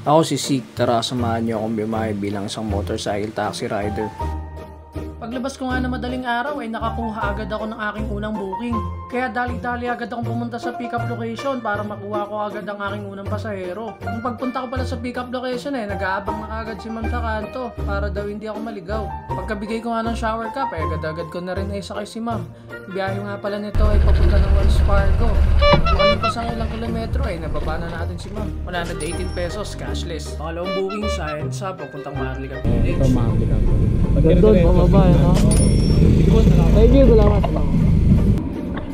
Ako si Sik, tara samahan niyo akong biyahe bilang isang motorcycle taxi rider. Paglabas ko nga na madaling araw ay nakakuha agad ako ng aking unang booking. Kaya dali-dali agad akong pumunta sa pick-up location para makuha ko agad ang aking unang pasahero. Nung pagpunta ko pala sa pick-up location nag-aabang na agad si ma'am sa kanto para daw hindi ako maligaw. Pagkabigay ko nga ng shower cap agad-agad ko na rin ay sakay si ma'am. Biyahe nga pala nito ay papunta ng Wells Fargo. Makalipas ang ilang kilometro ay nababa na natin si ma'am. 118 pesos cashless. Pangalawang booking sa EDSA papuntang Maharlika Village. Doon, pababa yun, ha? Thank you, salamat.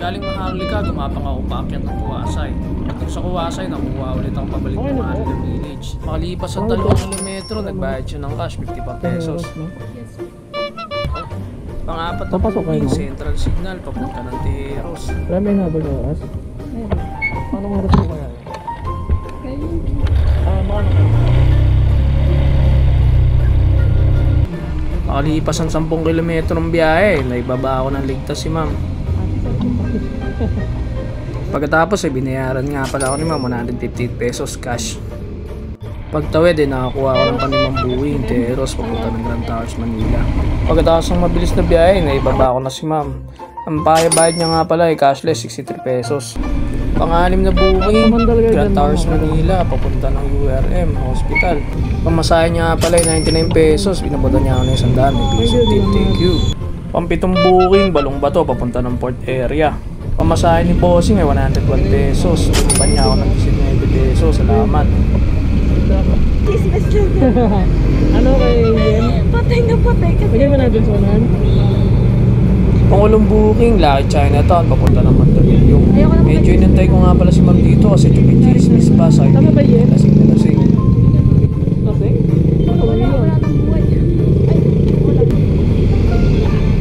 Galing Maharlika, gumapang ako paakyat ng Kuwasay. Pagdating sa Kuwasay, nakuha ulit ako pabalik ng Maharlika Village. Makalipas ang 2 kilometro, nagbayad siya ng cash, 55 pesos. Pang-apat na booking, Central Signal, papunta ng Teros. Wala may nabal na oras? Anong oras mo kaya? Baka Makalipas ang 10 kilometro ng biyahe, naibaba ako ng ligtas si ma'am. Pagkatapos ay binayaran nga pala ako ni ma'am 158 pesos cash. Pagtawid nakakuha ako ng panimang buwing Teros papunta ng Grand Towers, Manila. Pagkatapos ng mabilis na biyahe, naibaba ko na si ma'am. Ang bayad niya nga pala ay cashless 63 pesos. Pang-anim na booking, Grand Towers, Manila, papunta ng URM Hospital. Pamasahe niya nga pala ay 99 pesos, binaboda niya ako ng 100, may piso tip, thank you. Pang-pitong booking, Balong-Bato, papunta ng port area. Pamasahe ni Bossing ay 101 pesos, binaboda niya ako ng 19 pesos, salamat. ano kay Yen? Patay na patay ka. Bigay mo natin sa unahan? Pangulong booking, Lucky Chinatown, papunta ng Mandaluyong. Medyo inantay ko nga pala si ma'am dito kasi chumichismis pa sa tama ba yan? Lasing na lasing. Lasing? Wala ng buhay.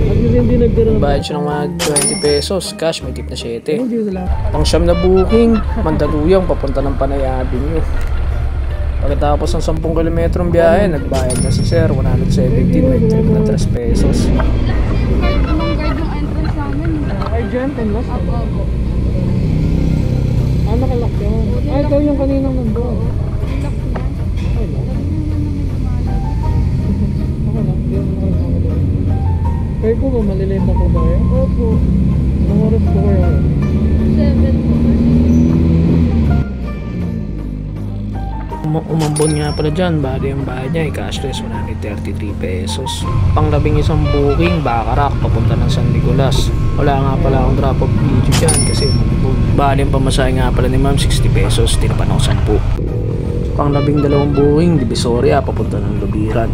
At kasi hindi nagtira ng Bayad siya ng mga 20 pesos, cash, may tip na 7. Thank you, salamat. Pang-siyam na booking, Mandaluyong, papunta ng Panay Avenue. Pagkatapos ng 10 kilometrong biyahe, nagbayad na si sir, 117, may tip na 3 pesos. Argent and lost? Apo. Nakalak yun. Ikaw yung kaninang nandun. Lock na. Okay lang. Okay lang. Hindi mo nakalak. Kayo po ba, malilate na po ba kayo? Opo. Anong oras po kayo? 7 po. Umambon nga pala dyan, bali ang bayad niya ay cashless, 133 pesos. Pang-11 booking, Bacarac, papunta ng San Nicolas. Wala nga pala akong drop off video dyan kasi umambon. Bali ang pamasahe nga pala ni ma'am 60 pesos, tinapan ako 10. Pang-12 booking, Divisoria, papunta ng Lubiran.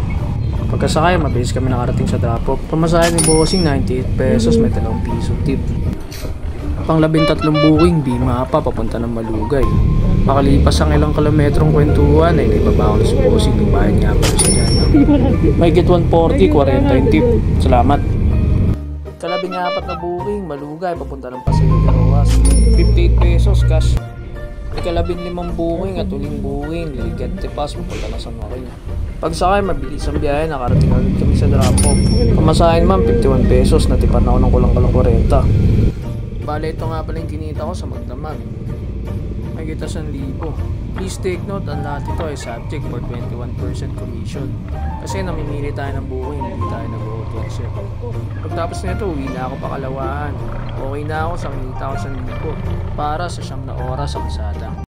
Pagkasakay, mabilis kami nakarating sa drop off. Pamasahe ni Bossing 98 pesos, may 2 piso tip. Pang-13 booking, Bimapa, papunta ng Malugay. Makalipas ang ilang kilometrong kwentuhan ay naibaba ko na si Bossing, nagbayad nga pala siya dyan. May get 140, 40 yung tip. Salamat. Kalabing-4 na booking, Malugay, papunta ng Paseo de Rojas. 58 pesos cash. Ikalabing 5 booking at uling booking, Ligente Pass, papunta na San Joaquin. Pagsakay, mabilis ang biyahe, nakarating agad kami sa drop-off. Pamasahin ma'am, 51 pesos, natipan ako ng kulang-kulang 40. Bale, ito nga pala yung kinita ko sa magdamag. May kita 1,000. Please take note, ang lahat ito ay subject for 21% commission. Kasi namimili tayo ng booking, hindi tayo nag-auto-accept. Pagtapos nito, uwi na ako pa Kalawahan. Okay na ako sa kinita ko 1,000 para sa 9 na oras sa kalsada.